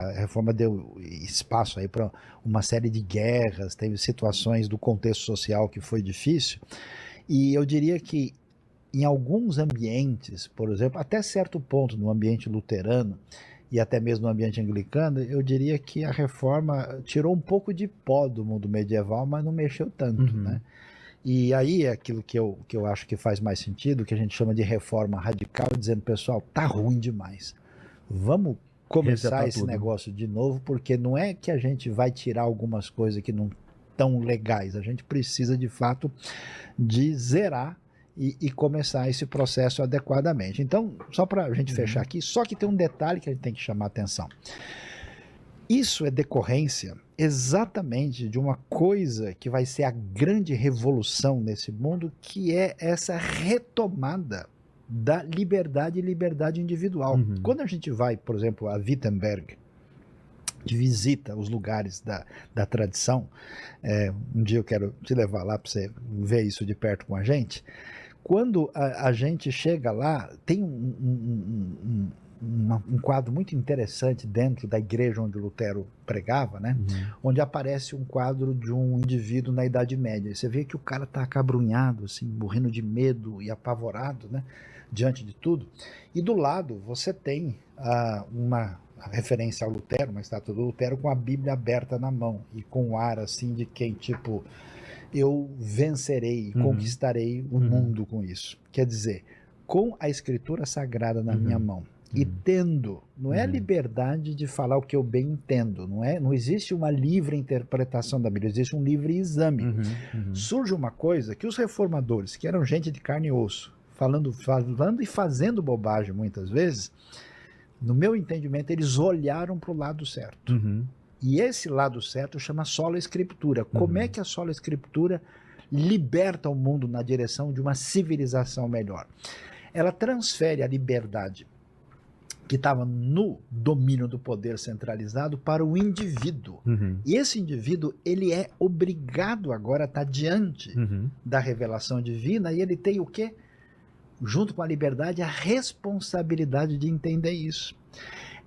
A reforma deu espaço aí para uma série de guerras, teve situações do contexto social que foi difícil, e eu diria que em alguns ambientes, por exemplo, até certo ponto no ambiente luterano e até mesmo no ambiente anglicano, eu diria que a reforma tirou um pouco de pó do mundo medieval, mas não mexeu tanto, né? E aí é aquilo que eu acho que faz mais sentido, que a gente chama de reforma radical, dizendo, pessoal, tá ruim demais. Vamos começar esse negócio de novo, porque não é que a gente vai tirar algumas coisas que não estão legais, a gente precisa de fato de zerar e começar esse processo adequadamente. Então, só para a gente fechar aqui, só que tem um detalhe que a gente tem que chamar a atenção. Isso é decorrência exatamente de uma coisa que vai ser a grande revolução nesse mundo, que é essa retomada da liberdade e liberdade individual. Quando a gente vai, por exemplo, a Wittenberg, de visita os lugares da tradição, um dia eu quero te levar lá para você ver isso de perto com a gente. Quando a gente chega lá, tem um quadro muito interessante dentro da igreja onde Lutero pregava, né? Onde aparece um quadro de um indivíduo na Idade Média. Você vê que o cara está acabrunhado, assim, morrendo de medo e apavorado, né? Diante de tudo. E do lado você tem uma referência ao Lutero, uma estátua do Lutero com a Bíblia aberta na mão e com um ar assim de quem, tipo, eu vencerei, conquistarei o mundo com isso. Quer dizer, com a Escritura Sagrada na minha mão, e tendo, não é a liberdade de falar o que eu bem entendo, não existe uma livre interpretação da Bíblia, existe um livre exame. Surge uma coisa que os reformadores, que eram gente de carne e osso, falando e fazendo bobagem muitas vezes, no meu entendimento, eles olharam para o lado certo. E esse lado certo chama sola escritura. Como é que a sola escritura liberta o mundo na direção de uma civilização melhor? Ela transfere a liberdade que estava no domínio do poder centralizado para o indivíduo. E esse indivíduo, ele é obrigado agora a estar diante da revelação divina, e ele tem o quê? Junto com a liberdade, a responsabilidade de entender isso.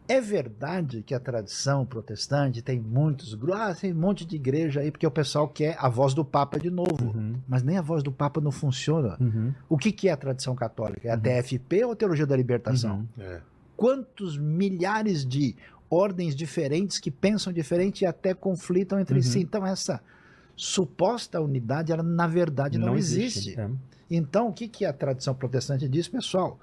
É verdade que a tradição protestante tem muitos grupos, tem um monte de igreja aí, porque o pessoal quer a voz do Papa de novo, mas nem a voz do Papa não funciona. O que é a tradição católica? É a TFP ou a Teologia da Libertação? Quantos milhares de ordens diferentes que pensam diferente e até conflitam entre si. Então essa suposta unidade, ela na verdade não existe. Então o que a tradição protestante diz, pessoal?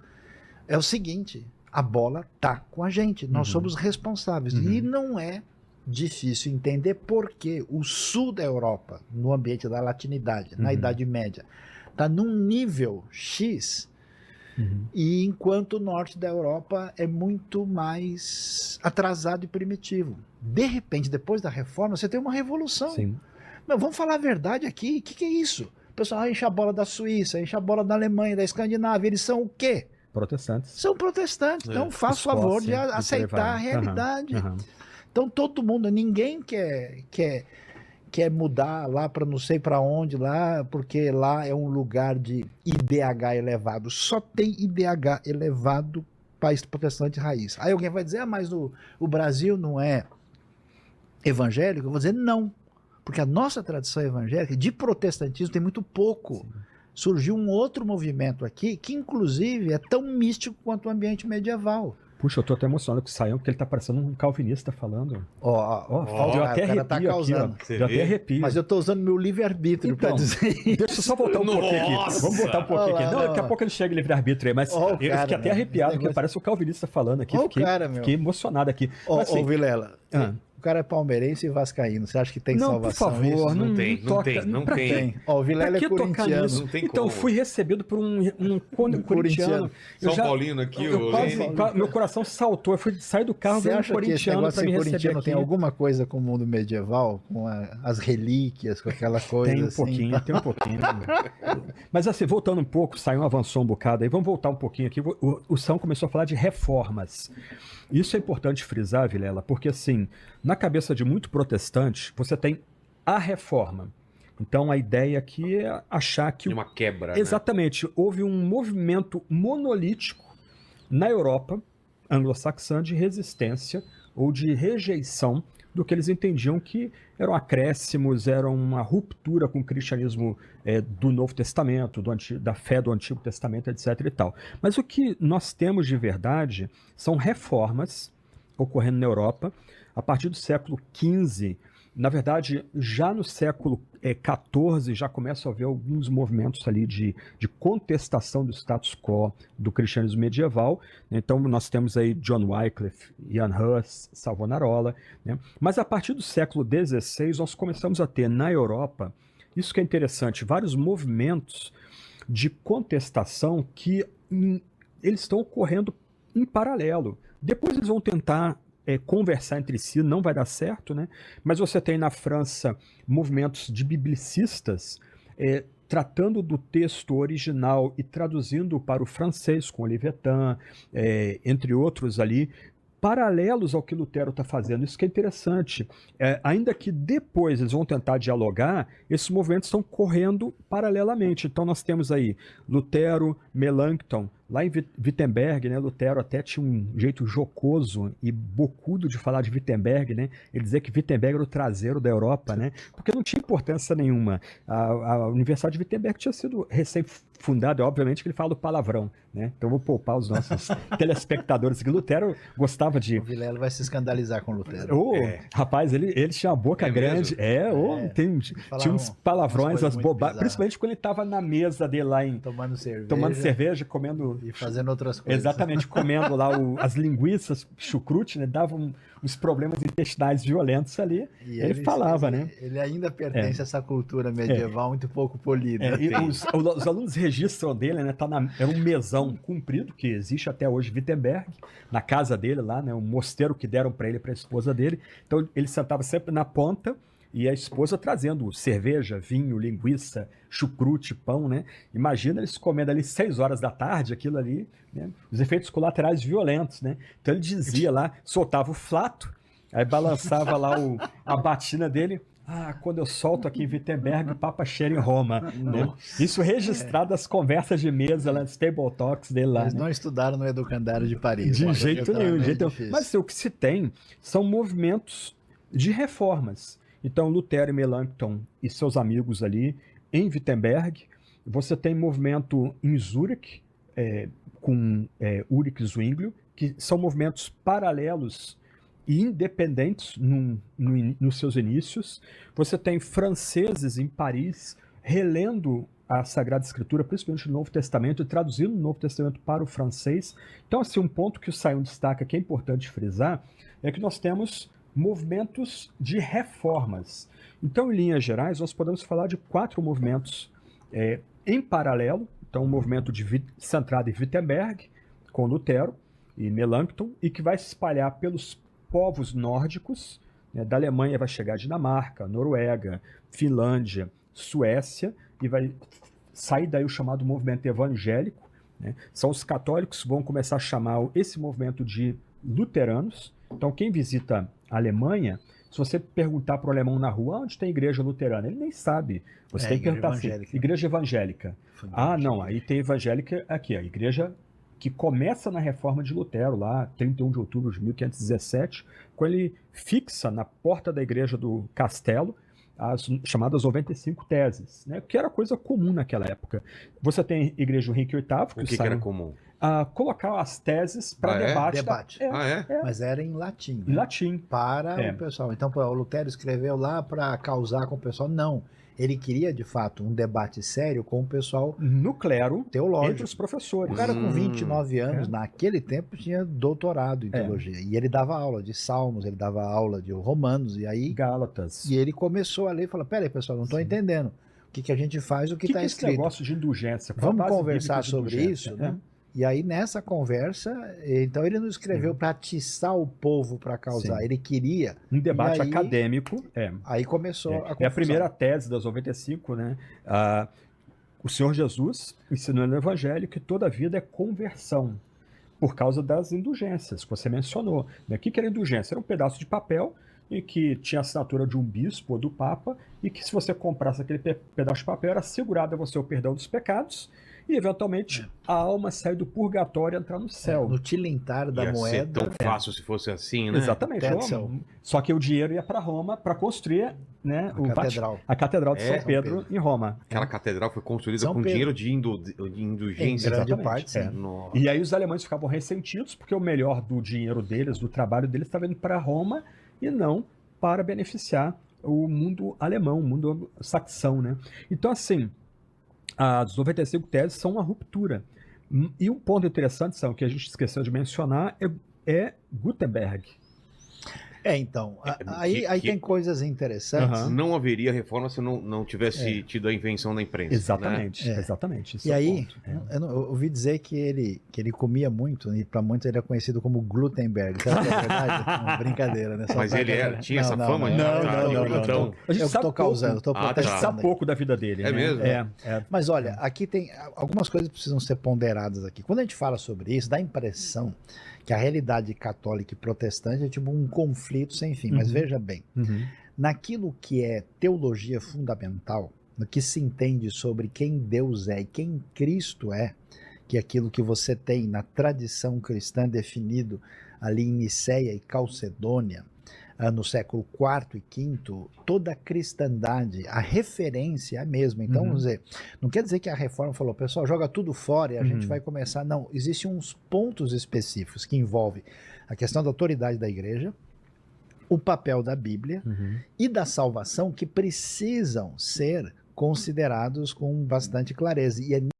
É o seguinte, a bola tá com a gente, nós somos responsáveis. E não é difícil entender porque o sul da Europa, no ambiente da latinidade, na Idade Média, está num nível X, e enquanto o norte da Europa é muito mais atrasado e primitivo. De repente, depois da reforma, você tem uma revolução. Mas vamos falar a verdade aqui, o que é isso? O pessoal enche a bola da Suíça, enche a bola da Alemanha, da Escandinávia, eles são o quê? Protestantes. São protestantes, então faça o favor de aceitar a realidade. Então todo mundo, ninguém quer mudar lá para não sei para onde lá, porque lá é um lugar de IDH elevado. Só tem IDH elevado país protestante raiz. Aí alguém vai dizer, mas o Brasil não é evangélico? Eu vou dizer não, porque a nossa tradição evangélica de protestantismo tem muito pouco. Surgiu um outro movimento aqui, que inclusive é tão místico quanto o ambiente medieval. Puxa, eu tô até emocionado com o Sayão, porque ele tá parecendo um calvinista falando. Deu até arrepio tá causando. Aqui, deu até arrepio. Mas eu tô usando meu livre-arbítrio para dizer isso. Deixa eu só voltar um pouquinho aqui. Vamos voltar um pouquinho aqui. Não, daqui a pouco ele chega em livre-arbítrio aí, mas eu fiquei até arrepiado, porque parece o calvinista falando aqui. Fiquei emocionado aqui. Ô, Vilela, o cara é palmeirense e vascaíno. Você acha que tem salvação? Por favor, isso? Não tem. Ó, o Vilela é corintiano. Não tem então, como. Fui recebido por um corintiano. São Paulino aqui, meu coração saltou. Eu fui sair do carro e um corintiano para me receber aqui. Tem alguma coisa com o mundo medieval? Com as relíquias, com aquela coisa tem um assim? Tem um pouquinho. Mas assim, voltando um pouco, o Sayão avançou um bocado aí. Vamos voltar um pouquinho aqui. O Sayão começou a falar de reformas. Isso é importante frisar, Vilela, porque assim, na cabeça de muito protestante, você tem a reforma. Então a ideia aqui é achar que... uma quebra, exatamente. Né? Houve um movimento monolítico na Europa anglo-saxã de resistência ou de rejeição do que eles entendiam que eram acréscimos, eram uma ruptura com o cristianismo do Novo Testamento, da fé do Antigo Testamento, etc. e tal. Mas o que nós temos de verdade são reformas ocorrendo na Europa a partir do século XV. Na verdade, já no século XIV já começam a haver alguns movimentos ali de contestação do status quo do cristianismo medieval. Então nós temos aí John Wycliffe, Ian Hus, Savonarola, né? Mas a partir do século XVI nós começamos a ter na Europa, isso que é interessante, vários movimentos de contestação que eles estão ocorrendo em paralelo. Depois eles vão tentar conversar entre si, não vai dar certo, né? Mas você tem na França movimentos de biblicistas tratando do texto original e traduzindo para o francês, com Olivetan, entre outros ali, paralelos ao que Lutero está fazendo. Isso que é interessante. Ainda que depois eles vão tentar dialogar, esses movimentos estão correndo paralelamente. Então nós temos aí Lutero, Melanchthon, lá em Wittenberg, né? Lutero até tinha um jeito jocoso e bocudo de falar de Wittenberg, né? Ele dizia que Wittenberg era o traseiro da Europa, né? Porque não tinha importância nenhuma. A Universidade de Wittenberg tinha sido recém-fundada, obviamente que ele fala o palavrão, né? Então eu vou poupar os nossos telespectadores que Lutero gostava de... O Vilela vai se escandalizar com Lutero. Rapaz, ele tinha uma boca grande. Tinha uns palavrões, umas bobagens, principalmente quando ele estava na mesa dele lá tomando cerveja, comendo... E fazendo outras coisas. Exatamente, comendo lá as linguiças, chucrute, né? Dava uns problemas intestinais violentos ali. E ele falava, né? Ele ainda pertence a essa cultura medieval muito pouco polida. E os alunos registram dele, né? Era um mesão comprido, que existe até hoje em Wittenberg, na casa dele lá, né? Um mosteiro que deram para ele e para a esposa dele. Então ele sentava sempre na ponta, e a esposa trazendo cerveja, vinho, linguiça, chucrute, pão, né? Imagina eles comendo ali 6 horas da tarde, aquilo ali, né? Os efeitos colaterais violentos, né? Então ele dizia lá, soltava o flato, aí balançava lá a batina dele. Quando eu solto aqui em Wittenberg, o Papa cheira em Roma, né? Isso registrado nas conversas de mesa lá, nos table talks dele lá. Eles não estudaram no Educandário de Paris. De jeito nenhum. Mas o que se tem são movimentos de reformas. Então, Lutero e Melanchthon e seus amigos ali em Wittenberg. Você tem movimento em Zurich, com Ulrich Zwinglio, que são movimentos paralelos e independentes nos seus inícios. Você tem franceses em Paris relendo a Sagrada Escritura, principalmente no Novo Testamento, e traduzindo o Novo Testamento para o francês. Então, assim, um ponto que o Sayão destaca, que é importante frisar, é que nós temos movimentos de reformas. Então, em linhas gerais, nós podemos falar de 4 movimentos em paralelo. Então, um movimento centrado em Wittenberg, com Lutero e Melanchthon, e que vai se espalhar pelos povos nórdicos, né? Da Alemanha vai chegar a Dinamarca, Noruega, Finlândia, Suécia, e vai sair daí o chamado movimento evangélico, né? São os católicos que vão começar a chamar esse movimento de luteranos. Então, quem visita a Alemanha, se você perguntar para o alemão na rua, onde tem igreja luterana? Ele nem sabe. Você tem que perguntar assim, igreja evangélica. Não, aí tem evangélica aqui, a igreja que começa na reforma de Lutero, lá, 31 de outubro de 1517, quando ele fixa na porta da igreja do castelo as chamadas 95 teses, né? Que era coisa comum naquela época. Você tem a igreja Henrique VIII, que era comum? Colocar as teses para debate. Mas era em latim. Em latim. Para o pessoal. Então, o Lutero escreveu lá para causar com o pessoal. Não. Ele queria, de fato, um debate sério com o pessoal no clero, teológico. Entre os professores. O cara com 29 anos, naquele tempo, tinha doutorado em teologia. E ele dava aula de Salmos, ele dava aula de Romanos, e aí... Gálatas. E ele começou a ler e falou, peraí, pessoal, não estou entendendo. O que a gente faz, o que está escrito. Esse negócio de indulgência? Vamos conversar sobre isso, né? E aí, nessa conversa, então ele não escreveu para atiçar o povo para causar, ele queria... Um debate acadêmico. Aí começou a confusão. É a primeira tese das 95, né? O Senhor Jesus ensinou no Evangelho que toda vida é conversão, por causa das indulgências que você mencionou. O que era indulgência? Era um pedaço de papel e que tinha a assinatura de um bispo ou do papa, e que se você comprasse aquele pedaço de papel, era assegurado a você o perdão dos pecados, e eventualmente a alma sai do purgatório e entrar no céu. No tilintar da Ia ser moeda. tão fácil se fosse assim, né? Exatamente. Terra do céu. Só que o dinheiro ia para Roma para construir, né, A Catedral de É, São Pedro em Roma. Aquela catedral foi construída São com Pedro. dinheiro de indulgência. Em grande Exatamente, parte, sim. é. Nossa. E aí os alemães ficavam ressentidos porque o melhor do dinheiro deles, do trabalho deles, estava indo para Roma e não para beneficiar o mundo alemão, o mundo saxão, né? Então, assim, as 95 teses são uma ruptura. E um ponto interessante, São, que a gente esqueceu de mencionar, é Gutenberg. Então, aí que- tem coisas interessantes. Aham. Não haveria reforma se não tivesse tido a invenção da imprensa. Exatamente, É. exatamente. Esse E é o aí, ponto. É. eu ouvi dizer que ele comia muito, e para muitos ele é conhecido como Glutenberg. Será que é verdade? Não, brincadeira, né? Só Mas pra- ele tinha essa fama? Não, Então, A gente eu que sabe tô causando, tô Ah, tá. A gente protestando sabe aqui. pouco da vida dele. É né? mesmo? É. Mas olha, aqui tem algumas coisas que precisam ser ponderadas aqui. Quando a gente fala sobre isso, dá a impressão que a realidade católica e protestante é tipo um conflito sem fim. Mas Uhum. veja bem, Uhum. naquilo que é teologia fundamental, no que se entende sobre quem Deus é e quem Cristo é, que é aquilo que você tem na tradição cristã definido ali em Niceia e Calcedônia, no século IV e V, toda a cristandade, a referência é a mesma. Então, Uhum. vamos dizer, não quer dizer que a reforma falou, pessoal, joga tudo fora e a gente vai começar. Não, existem uns pontos específicos que envolvem a questão da autoridade da igreja, o papel da Bíblia Uhum. e da salvação que precisam ser considerados com bastante clareza. E é